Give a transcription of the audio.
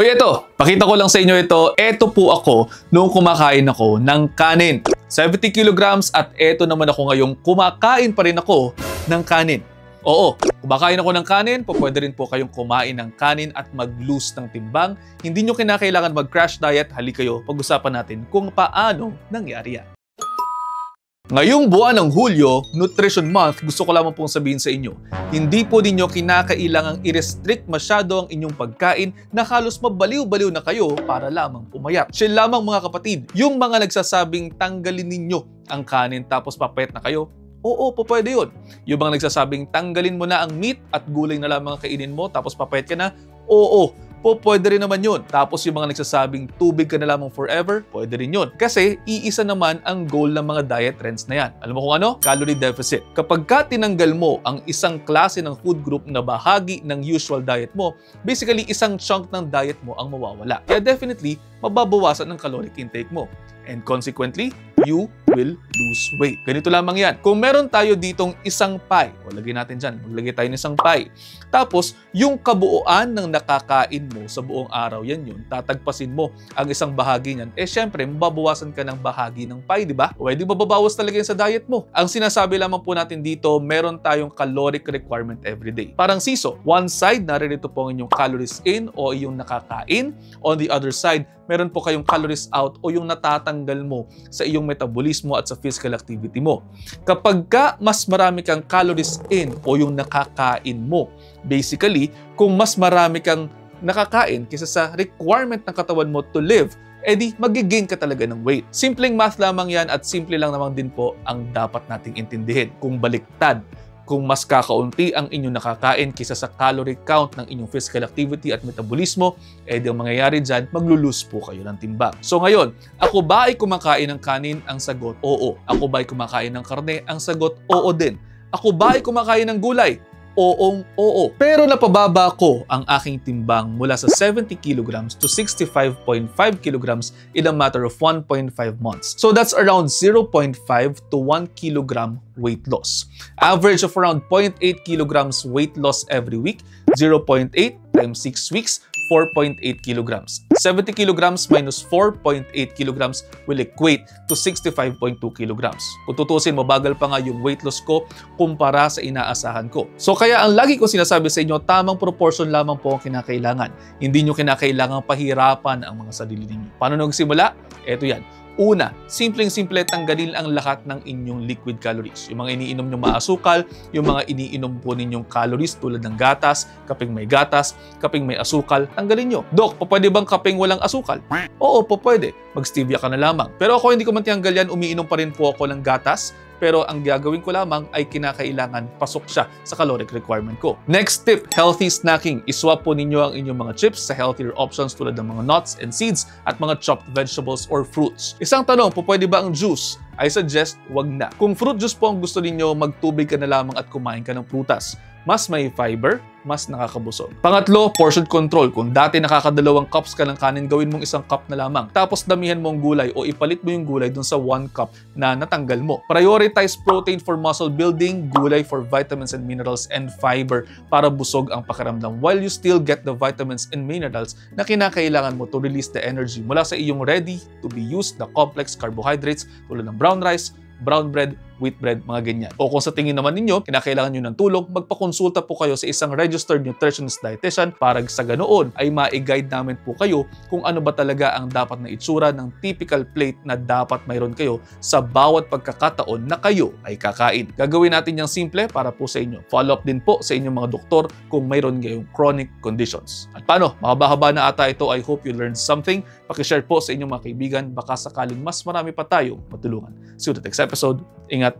Hoy, ito, pakita ko lang sa inyo ito. Ito po ako nung kumakain ako ng kanin. 70 kilograms at ito naman ako ngayong kumakain pa rin ako ng kanin. Oo, kumakain ako ng kanin, pwede rin po kayong kumain ng kanin at mag-lose ng timbang. Hindi nyo kinakailangan mag-crash diet, halika kayo, pag-usapan natin kung paano nangyari yan. Ngayong buwan ng Hulyo, Nutrition Month, gusto ko lamang pong sabihin sa inyo, hindi po ninyo kinakailangang i-restrict masyado ang inyong pagkain na halos mabaliw-baliw na kayo para lamang pumayat. Siya lamang mga kapatid, yung mga nagsasabing tanggalin ninyo ang kanin tapos papayat na kayo, oo, po pwede yun. Yung mga nagsasabing tanggalin mo na ang meat at gulay na lamang ang kainin mo tapos papayat ka na, oo, po pwede rin naman yun. Tapos yung mga nagsasabing tubig ka na lamang forever, pwede rin yun. Kasi iisa naman ang goal ng mga diet trends na yan. Alam mo kung ano? Calorie deficit. Kapag ka tinanggal mo ang isang klase ng food group na bahagi ng usual diet mo, basically isang chunk ng diet mo ang mawawala. Kaya definitely, mababawasan ang caloric intake mo. And consequently, you will lose weight. Ganito lamang yan. Kung meron tayo ditong isang pie, o lagay natin dyan, maglagay tayo ng isang pie. Tapos, yung kabuuan ng nakakain mo sa buong araw, yan yun, tatagpasin mo ang isang bahagi niyan. Eh, syempre, mababawasan ka ng bahagi ng pie, di ba? Pwede mababawas talaga yan sa diet mo. Ang sinasabi lamang po natin dito, meron tayong caloric requirement every day. Parang siso, one side, naririto po ang inyong calories in o yung nakakain. On the other side, meron po kayong calories out o yung natatanggal mo sa iyong metabolismo at sa physical activity mo. Kapag ka mas marami kang calories in o yung nakakain mo, basically, kung mas marami kang nakakain kaysa sa requirement ng katawan mo to live, edi magigain ka talaga ng weight. Simpleng math lamang yan at simple lang naman din po ang dapat nating intindihin. Kung baliktad, kung mas kakaunti ang inyong nakakain kaysa sa calorie count ng inyong physical activity at metabolismo, edi ang mangyayari dyan, maglulose po kayo ng timbang. So ngayon, ako ba ay kumakain ng kanin? Ang sagot, oo. Ako ba ay kumakain ng karne? Ang sagot, oo din. Ako ba ay kumakain ng gulay? Oo. Pero napababa ko ang aking timbang mula sa 70 kilograms to 65.5 kilograms in a matter of 1.5 months. So that's around 0.5 to 1 kilogram weight loss. Average of around 0.8 kilograms weight loss every week, 0.8 times 6 weeks, 4.8 kilograms. 70 kilograms minus 4.8 kilograms will equate to 65.2 kilograms. Kung tutusin, mabagal pa nga yung weight loss ko kumpara sa inaasahan ko. So kaya ang lagi ko sinasabi sa inyo, tamang proportion lamang po ang kinakailangan. Hindi nyo kinakailangan pahirapan ang mga sarili ninyo. Paano nagsimula? Eto yan. Una, simpleng-simple tanggalin ang lahat ng inyong liquid calories. Yung mga iniinom nyong maasukal, yung mga iniinom po ninyong calories tulad ng gatas, kaping may asukal, tanggalin nyo. Dok, pwede bang kaping walang asukal? Oo, pwede. Mag-stevia ka na lamang. Pero ako hindi ko man tiyanggal yan, umiinom pa rin po ako ng gatas. Pero ang gagawin ko lamang ay kinakailangan pasok siya sa caloric requirement ko. Next tip, healthy snacking. Iswap po ninyo ang inyong mga chips sa healthier options tulad ng mga nuts and seeds at mga chopped vegetables or fruits. Isang tanong, pwede ba ang juice? I suggest wag na. Kung fruit juice po ang gusto ninyo, magtubig ka na lamang at kumain ka ng prutas. Mas may fiber, mas nakakabusog. Pangatlo, portion control. Kung dati nakakadalawang cups ka ng kanin, gawin mong isang cup na lamang. Tapos damihan mo ang gulay o ipalit mo yung gulay dun sa 1 cup na natanggal mo. Prioritize protein for muscle building, gulay for vitamins and minerals, and fiber para busog ang pakiramdam while you still get the vitamins and minerals na kinakailangan mo to release the energy mula sa iyong ready to be used na complex carbohydrates tulad ng brown rice, brown bread, wheat bread, mga ganyan. O kung sa tingin naman ninyo, kinakailangan nyo ng tulong, magpakonsulta po kayo sa isang registered nutritionist dietitian para sa ganoon ay ma-guide namin po kayo kung ano ba talaga ang dapat na itsura ng typical plate na dapat mayroon kayo sa bawat pagkakataon na kayo ay kakain. Gagawin natin yung simple para po sa inyo. Follow up din po sa inyong mga doktor kung mayroon kayong chronic conditions. At paano? Mahaba-haba na ata ito. I hope you learned something. Pakishare po sa inyong mga kaibigan. Baka sakaling mas marami pa tayong matulungan. See you to the next episode. Ingat!